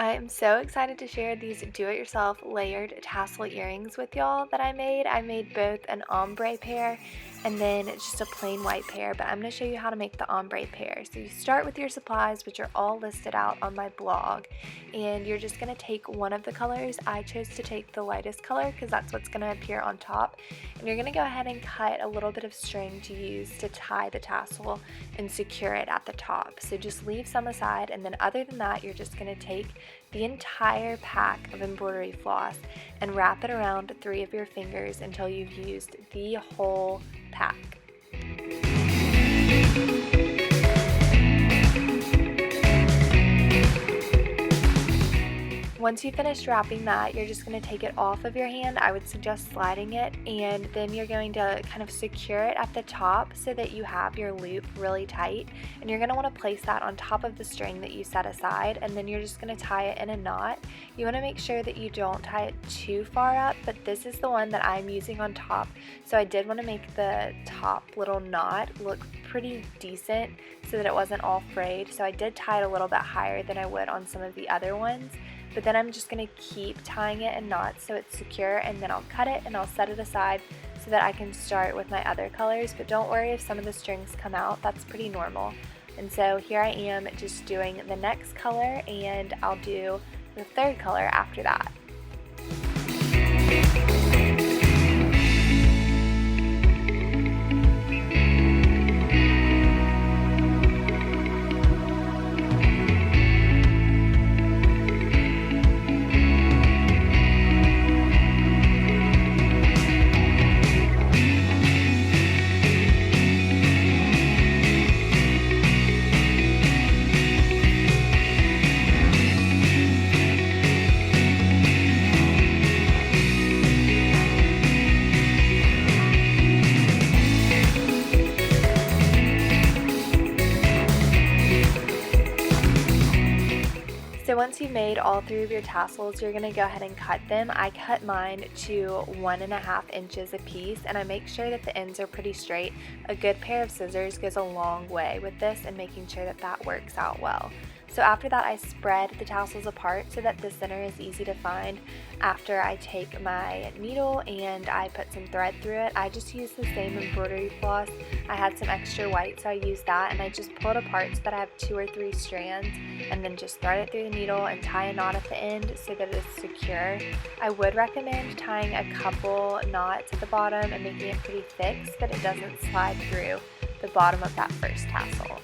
I am so excited to share these do-it-yourself layered tassel earrings with y'all that I made. I made both an ombre pair and then just a plain white pair, but I'm going to show you how to make the ombre pair. So you start with your supplies, which are all listed out on my blog, and you're just going to take one of the colors. I chose to take the lightest color because that's what's going to appear on top, and you're going to go ahead and cut a little bit of string to use to tie the tassel and secure it at the top. So just leave some aside, and then other than that, you're just going to take the entire pack of embroidery floss and wrap it around 3 of your fingers until you've used the whole pack. Once you finish wrapping that, you're just going to take it off of your hand. I would suggest sliding it, and then you're going to kind of secure it at the top so that you have your loop really tight, and you're going to want to place that on top of the string that you set aside, and then you're just going to tie it in a knot. You want to make sure that you don't tie it too far up, but this is the one that I'm using on top, so I did want to make the top little knot look pretty decent so that it wasn't all frayed, so I did tie it a little bit higher than I would on some of the other ones. But then I'm just going to keep tying it in knots so it's secure, and then I'll cut it and I'll set it aside so that I can start with my other colors. But don't worry if some of the strings come out, that's pretty normal. And so here I am just doing the next color, and I'll do the third color after that. So once you've made all 3 of your tassels, you're going to go ahead and cut them. I cut mine to 1.5 inches a piece, and I make sure that the ends are pretty straight. A good pair of scissors goes a long way with this and making sure that that works out well. So after that, I spread the tassels apart so that the center is easy to find. After I take my needle and I put some thread through it, I just use the same embroidery floss. I had some extra white, so I used that, and I just pull it apart so that I have 2 or 3 strands, and then just thread it through the needle and tie a knot at the end so that it's secure. I would recommend tying a couple knots at the bottom and making it pretty thick so that it doesn't slide through the bottom of that first tassel.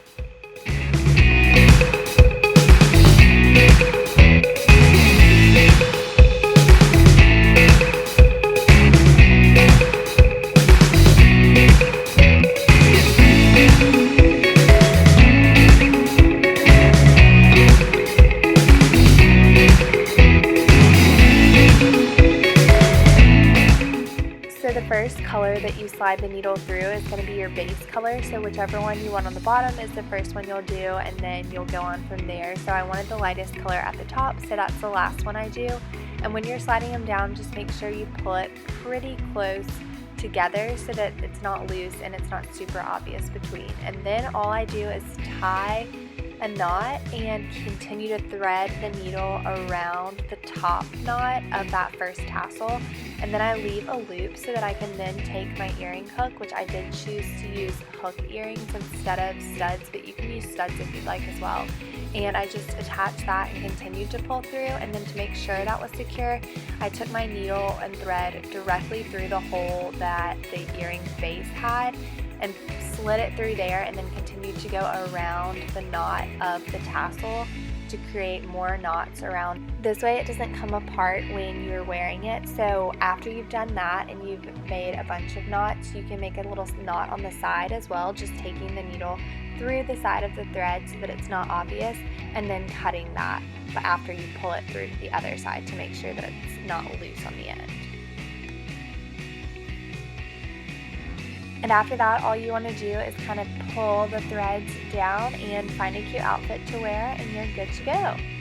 So the first color that you slide the needle through is going to be your base color, so whichever one you want on the bottom is the first one you'll do, and then you'll go on from there. So I wanted the lightest color at the top, so that's the last one I do. And when you're sliding them down, just make sure you pull it pretty close together so that it's not loose and it's not super obvious between. And then all I do is tie a knot and continue to thread the needle around the top knot of that first tassel, and then I leave a loop so that I can then take my earring hook, which I did choose to use hook earrings instead of studs, but you can use studs if you'd like as well, and I just attached that and continued to pull through. And then to make sure that was secure, I took my needle and thread directly through the hole that the earring base had and slid it through there, and then continued to go around the knot of the tassel to create more knots around. This way it doesn't come apart when you're wearing it. So after you've done that and you've made a bunch of knots, you can make a little knot on the side as well, just taking the needle through the side of the thread so that it's not obvious, and then cutting that but after you pull it through to the other side to make sure that it's not loose on the end. And after that, all you want to do is kind of pull the threads down and find a cute outfit to wear, and you're good to go.